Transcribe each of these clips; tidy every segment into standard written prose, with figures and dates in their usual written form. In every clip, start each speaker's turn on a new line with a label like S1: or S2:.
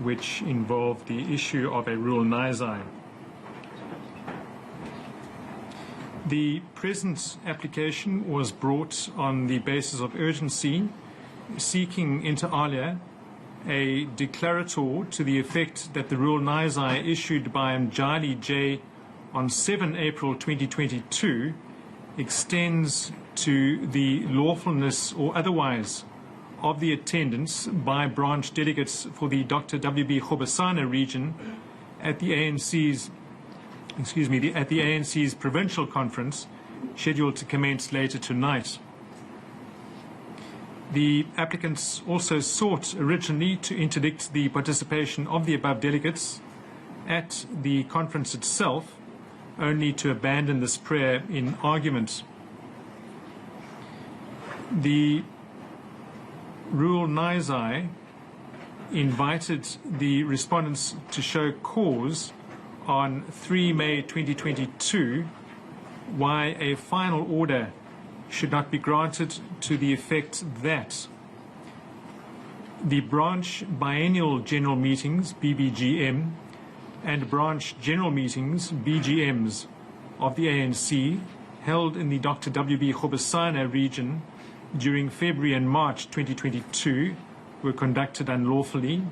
S1: which involved the issue of a rule nisi. The present application was brought on the basis of urgency, seeking inter alia a declarator to the effect that the rule nisi issued by Mjali J on 7 April 2022 extends to the lawfulness or otherwise of the attendance by branch delegates for the Dr. W.B. Rubusana region at the ANC's provincial conference scheduled to commence later tonight. The applicants also sought originally to interdict the participation of the above delegates at the conference itself, only to abandon this prayer in argument. The rule nisi invited the respondents to show cause on 3 May 2022 why a final order should not be granted to the effect that the branch biennial general meetings, BBGM, and branch general meetings, BGMs, of the ANC held in the Dr. W.B. Rubusana region during February and March 2022 were conducted unlawfully,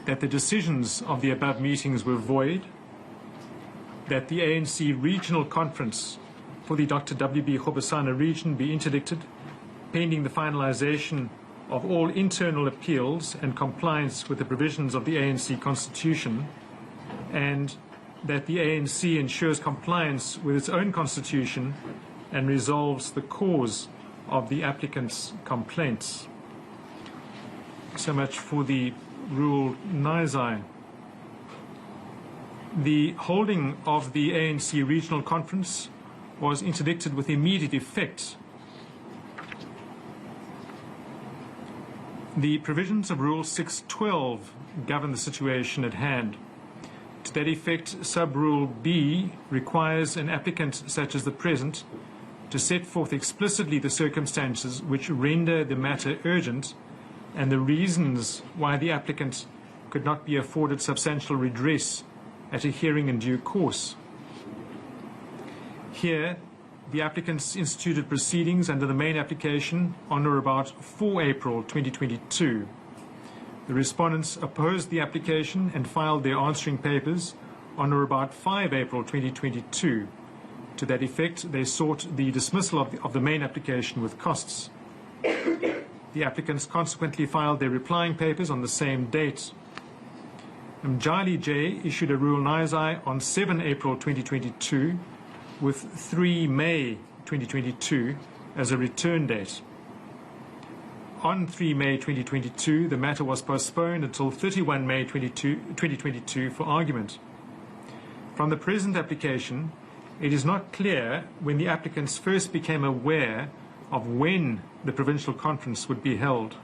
S1: that the decisions of the above meetings were void, that the ANC regional conference for the Dr. W.B. Rubusana region be interdicted pending the finalization of all internal appeals and compliance with the provisions of the ANC constitution, and that the ANC ensures compliance with its own constitution and resolves the cause of the applicant's complaints. So much for the rule nisi. The holding of the ANC regional conference was interdicted with immediate effect. The provisions of Rule 612 govern the situation at hand. To that effect, Sub-Rule B requires an applicant such as the present to set forth explicitly the circumstances which render the matter urgent and the reasons why the applicant could not be afforded substantial redress at a hearing in due course. Here, the applicants instituted proceedings under the main application on or about 4 April 2022. The respondents opposed the application and filed their answering papers on or about 5 April 2022. To that effect, they sought the dismissal of the main application with costs. The applicants consequently filed their replying papers on the same date. Mjali J issued a rule nisi on 7 April 2022 with 3 May 2022 as a return date. On 3 May 2022, the matter was postponed until 31 May 2022 for argument. From the present application, it is not clear when the applicants first became aware of when the provincial conference would be held.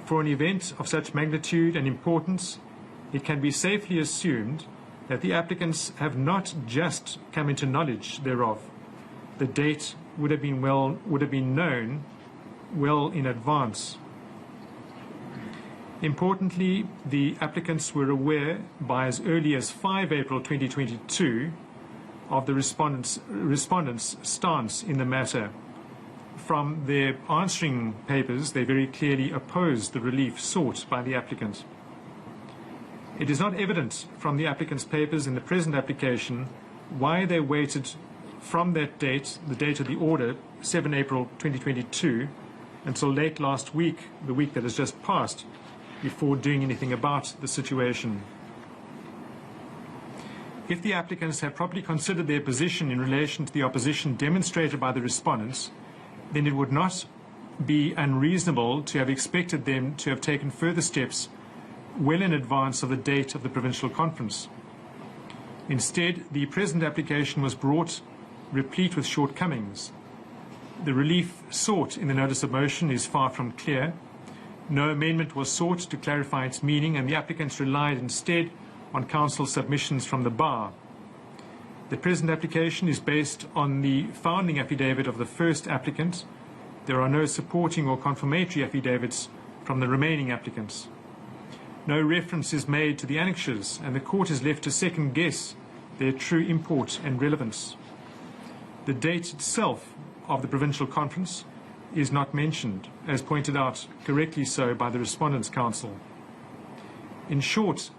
S1: For an event of such magnitude and importance, it can be safely assumed that the applicants have not just come into knowledge thereof. The date would have been known well in advance. Importantly, the applicants were aware by as early as 5 April 2022 of the respondents' stance in the matter. From their answering papers, they very clearly opposed the relief sought by the applicant. It is not evident from the applicant's papers in the present application why they waited from that date, the date of the order, 7 April 2022, until late last week, the week that has just passed, before doing anything about the situation. If the applicants have properly considered their position in relation to the opposition demonstrated by the respondents, then it would not be unreasonable to have expected them to have taken further steps well in advance of the date of the provincial conference. Instead, the present application was brought replete with shortcomings. The relief sought in the notice of motion is far from clear. No amendment was sought to clarify its meaning, and the applicants relied instead on council submissions from the bar. The present application is based on the founding affidavit of the first applicant. There are no supporting or confirmatory affidavits from the remaining applicants. No reference is made to the annexures, and the court is left to second guess their true import and relevance. The date itself of the Provincial Conference is not mentioned, as pointed out correctly so by the Respondents' Council. In short,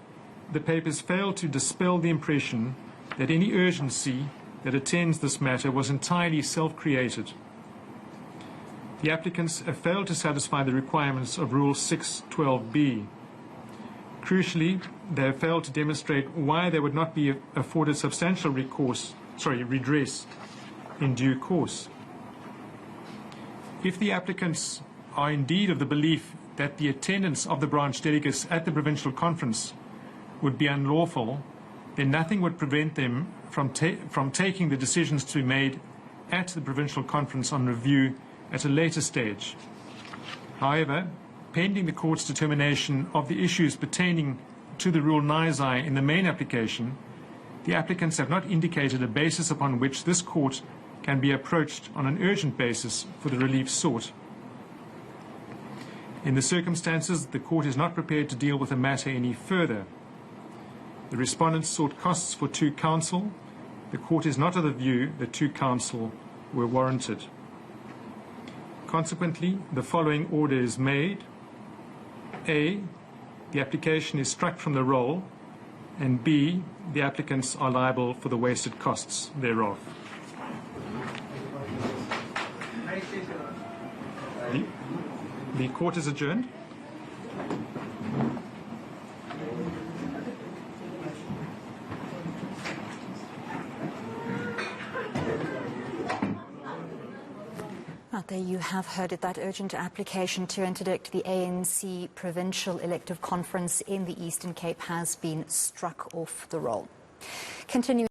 S1: the papers fail to dispel the impression that any urgency that attends this matter was entirely self-created. The applicants have failed to satisfy the requirements of Rule 612B. Crucially, they have failed to demonstrate why they would not be afforded substantial redress in due course. If the applicants are indeed of the belief that the attendance of the branch delegates at the Provincial Conference would be unlawful, then nothing would prevent them from taking the decisions to be made at the Provincial Conference on review at a later stage. However, pending the court's determination of the issues pertaining to the Rule 9I in the main application, the applicants have not indicated a basis upon which this court can be approached on an urgent basis for the relief sought. In the circumstances, the court is not prepared to deal with the matter any further. The respondents sought costs for 2 counsel. The court is not of the view that 2 counsel were warranted. Consequently, the following order is made. A, the application is struck from the roll, and B, the applicants are liable for the wasted costs thereof. The court is adjourned.
S2: There you have heard it, that urgent application to interdict the ANC Provincial Elective Conference in the Eastern Cape has been struck off the roll. Continuing